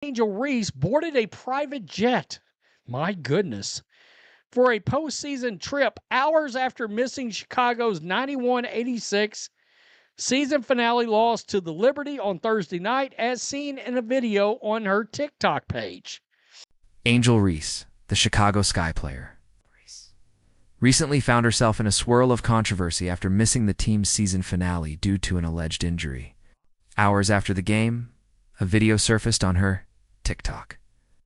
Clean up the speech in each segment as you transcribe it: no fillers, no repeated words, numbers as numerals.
Angel Reese boarded a private jet. My goodness. For a postseason trip hours after missing Chicago's 91-86 season finale loss to the Liberty on Thursday night, as seen in a video on her TikTok page. Angel Reese, the Chicago Sky player, recently found herself in a swirl of controversy after missing the team's season finale due to an alleged injury. Hours after the game, a video surfaced on her TikTok,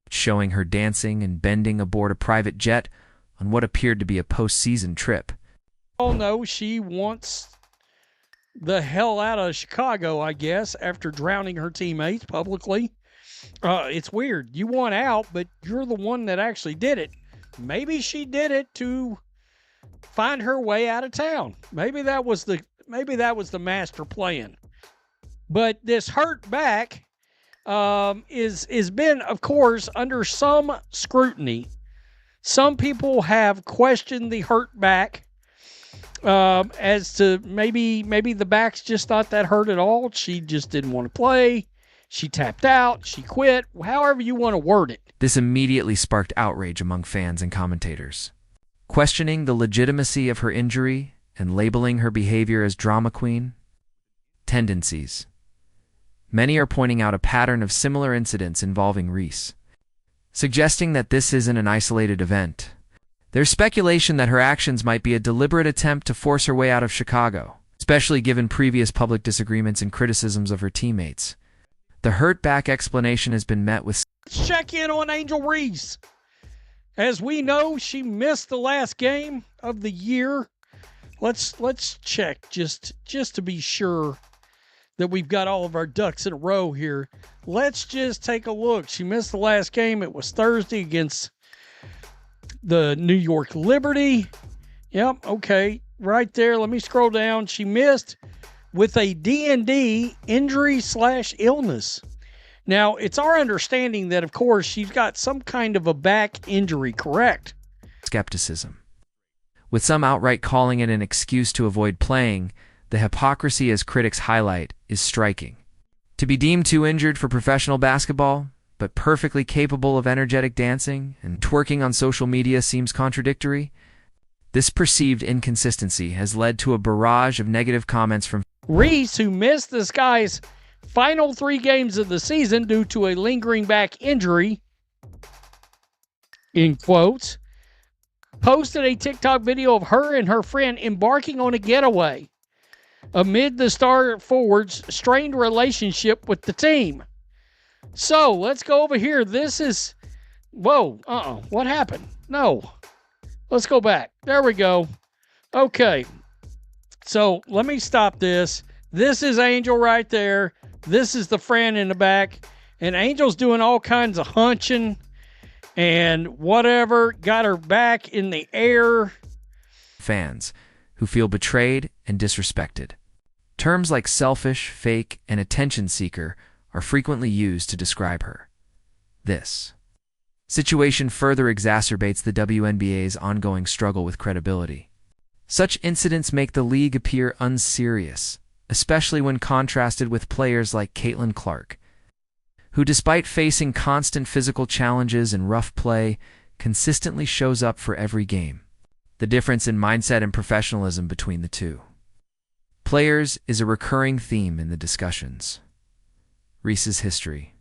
showing her dancing and bending aboard a private jet on what appeared to be a postseason trip. Oh no, she wants the hell out of Chicago, I guess, after drowning her teammates publicly. It's weird. You want out, but you're the one that actually did it. Maybe she did it to find her way out of town. Maybe that was the master plan. But this hurt back is been, of course, under some scrutiny. Some people have questioned the hurt back as to maybe the back's just not that hurt at all. She just didn't want to play. She tapped out. She quit. However you want to word it. This immediately sparked outrage among fans and commentators, questioning the legitimacy of her injury and labeling her behavior as drama queen tendencies. Many are pointing out a pattern of similar incidents involving Reese, suggesting that this isn't an isolated event. There's speculation that her actions might be a deliberate attempt to force her way out of Chicago, especially given previous public disagreements and criticisms of her teammates. The hurt back explanation has been met with... Let's check in on Angel Reese. As we know, she missed the last game of the year. Let's check just to be sure that we've got all of our ducks in a row here. Let's just take a look. She missed the last game. It was Thursday against the New York Liberty. Yep, okay, right there. Let me scroll down. She missed with a D&D injury/illness. Now, it's our understanding that, of course, she's got some kind of a back injury, correct? Skepticism, with some outright calling it an excuse to avoid playing. The hypocrisy, as critics highlight, is striking. To be deemed too injured for professional basketball, but perfectly capable of energetic dancing and twerking on social media seems contradictory. This perceived inconsistency has led to a barrage of negative comments from Reese, who missed the Sky's final 3 games of the season due to a lingering back injury, in quotes, posted a TikTok video of her and her friend embarking on a getaway amid the star forward's strained relationship with the team. So, let's go over here. This is... Whoa, what happened? No. Let's go back. There we go. Okay. So, let me stop this. This is Angel right there. This is the friend in the back. And Angel's doing all kinds of hunching and whatever. Got her back in the air. Fans who feel betrayed and disrespected. Terms like selfish, fake, and attention seeker are frequently used to describe her. This situation further exacerbates the WNBA's ongoing struggle with credibility. Such incidents make the league appear unserious, especially when contrasted with players like Caitlin Clark, who, despite facing constant physical challenges and rough play, consistently shows up for every game. The difference in mindset and professionalism between the two players is a recurring theme in the discussions. Reese's history.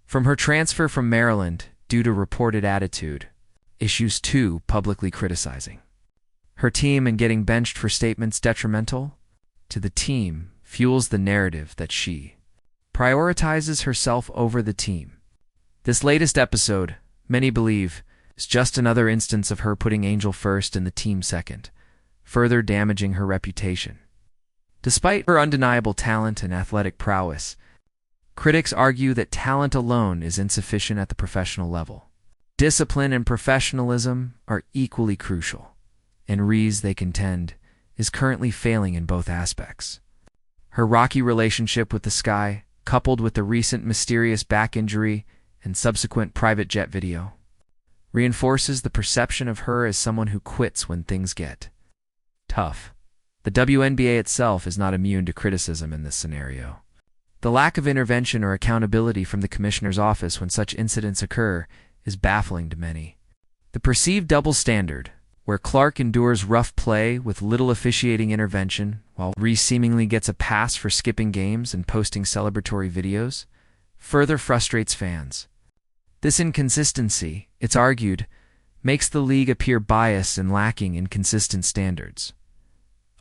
From her transfer from Maryland due to reported attitude issues to publicly criticizing her team and getting benched for statements detrimental to the team fuels the narrative that she prioritizes herself over the team. This latest episode, many believe, is just another instance of her putting Angel first and the team second, further damaging her reputation. Despite her undeniable talent and athletic prowess, critics argue that talent alone is insufficient at the professional level. Discipline and professionalism are equally crucial, and Reese, they contend, is currently failing in both aspects. Her rocky relationship with the Sky, coupled with the recent mysterious back injury and subsequent private jet video, reinforces the perception of her as someone who quits when things get tough. The WNBA itself is not immune to criticism in this scenario. The lack of intervention or accountability from the commissioner's office when such incidents occur is baffling to many. The perceived double standard, where Clark endures rough play with little officiating intervention, while Reese seemingly gets a pass for skipping games and posting celebratory videos, further frustrates fans. This inconsistency, it's argued, makes the league appear biased and lacking in consistent standards.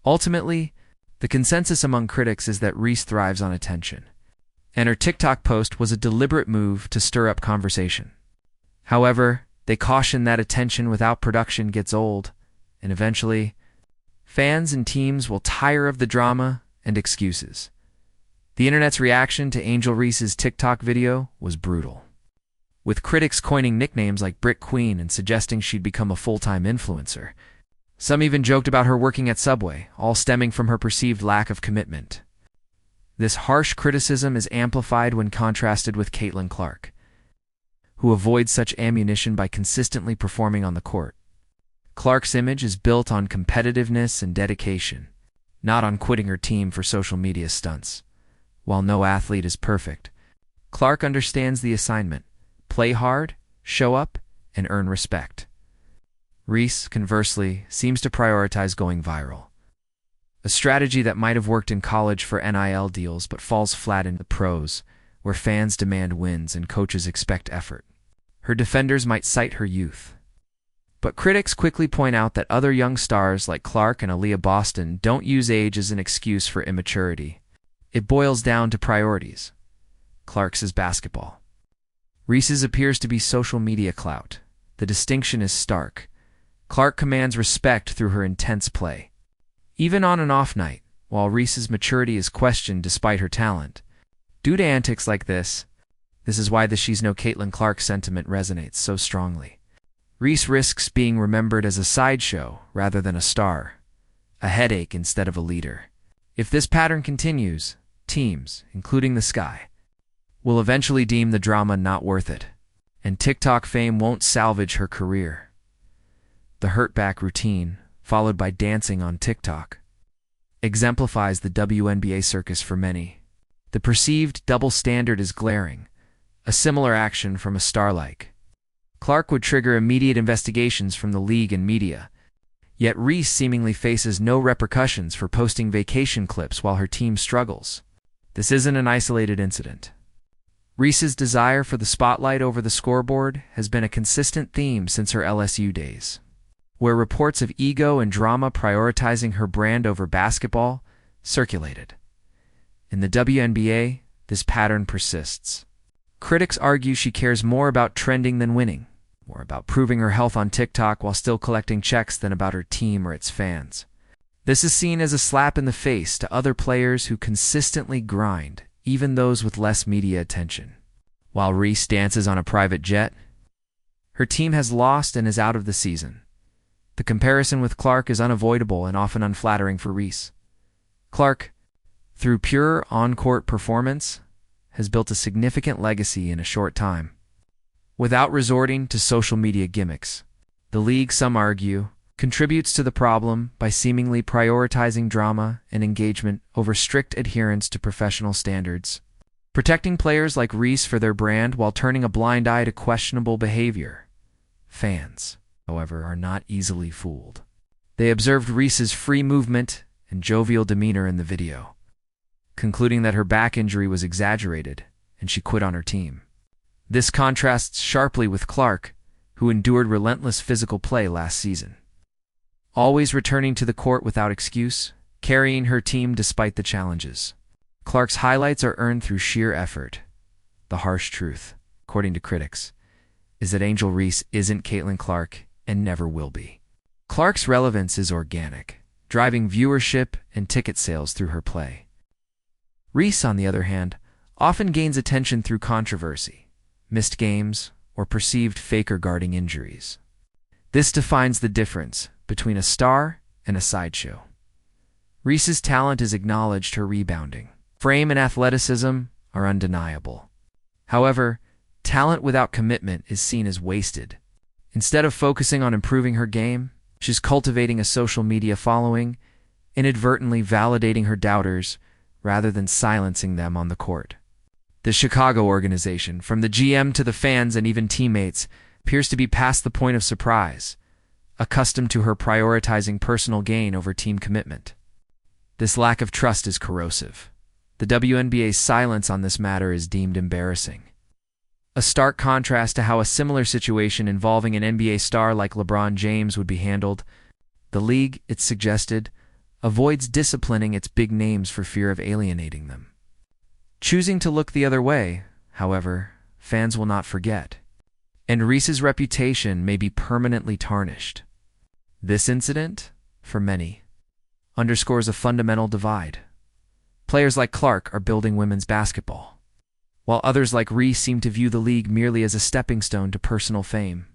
Ultimately, the consensus among critics is that Reese thrives on attention, and her TikTok post was a deliberate move to stir up conversation. However, they caution that attention without production gets old, and eventually, fans and teams will tire of the drama and excuses. The internet's reaction to Angel Reese's TikTok video was brutal, with critics coining nicknames like Brick Queen and suggesting she'd become a full-time influencer. Some even joked about her working at Subway, all stemming from her perceived lack of commitment. This harsh criticism is amplified when contrasted with Caitlin Clark, who avoids such ammunition by consistently performing on the court. Clark's image is built on competitiveness and dedication, not on quitting her team for social media stunts. While no athlete is perfect, Clark understands the assignment: play hard, show up, and earn respect. Reese, conversely, seems to prioritize going viral, a strategy that might have worked in college for NIL deals but falls flat in the pros, where fans demand wins and coaches expect effort. Her defenders might cite her youth, but critics quickly point out that other young stars like Clark and Aaliyah Boston don't use age as an excuse for immaturity. It boils down to priorities. Clark's is basketball. Reese's appears to be social media clout. The distinction is stark. Clark commands respect through her intense play, even on an off night, while Reese's maturity is questioned despite her talent. Due to antics like this is why the "she's no Caitlin Clark" sentiment resonates so strongly. Reese risks being remembered as a sideshow rather than a star, a headache instead of a leader. If this pattern continues, teams, including the Sky, will eventually deem the drama not worth it, and TikTok fame won't salvage her career. The hurtback routine, followed by dancing on TikTok, exemplifies the WNBA circus for many. The perceived double standard is glaring. A similar action from a star like Clark would trigger immediate investigations from the league and media, yet Reese seemingly faces no repercussions for posting vacation clips while her team struggles. This isn't an isolated incident. Reese's desire for the spotlight over the scoreboard has been a consistent theme since her LSU days, where reports of ego and drama prioritizing her brand over basketball circulated. In the WNBA, this pattern persists. Critics argue she cares more about trending than winning, more about proving her health on TikTok while still collecting checks than about her team or its fans. This is seen as a slap in the face to other players who consistently grind, even those with less media attention. While Reese dances on a private jet, her team has lost and is out of the season. The comparison with Clark is unavoidable and often unflattering for Reese. Clark, through pure on-court performance, has built a significant legacy in a short time, without resorting to social media gimmicks. The league, some argue, contributes to the problem by seemingly prioritizing drama and engagement over strict adherence to professional standards, protecting players like Reese for their brand while turning a blind eye to questionable behavior. Fans, however, are not easily fooled. They observed Reese's free movement and jovial demeanor in the video, concluding that her back injury was exaggerated and she quit on her team. This contrasts sharply with Clark, who endured relentless physical play last season, always returning to the court without excuse, carrying her team despite the challenges. Clark's highlights are earned through sheer effort. The harsh truth, according to critics, is that Angel Reese isn't Caitlin Clark and never will be. Clark's relevance is organic, driving viewership and ticket sales through her play. Reese, on the other hand, often gains attention through controversy, missed games, or perceived fake or guarding injuries. This defines the difference between a star and a sideshow. Reese's talent is acknowledged, her rebounding, frame, and athleticism are undeniable. However, talent without commitment is seen as wasted. Instead of focusing on improving her game, she's cultivating a social media following, inadvertently validating her doubters rather than silencing them on the court. The Chicago organization, from the GM to the fans and even teammates, appears to be past the point of surprise, accustomed to her prioritizing personal gain over team commitment. This lack of trust is corrosive. The WNBA's silence on this matter is deemed embarrassing. A stark contrast to how a similar situation involving an NBA star like LeBron James would be handled. The league, it's suggested, avoids disciplining its big names for fear of alienating them. Choosing to look the other way, however, fans will not forget, and Reese's reputation may be permanently tarnished. This incident, for many, underscores a fundamental divide. Players like Clark are building women's basketball, while others like Reese seem to view the league merely as a stepping stone to personal fame.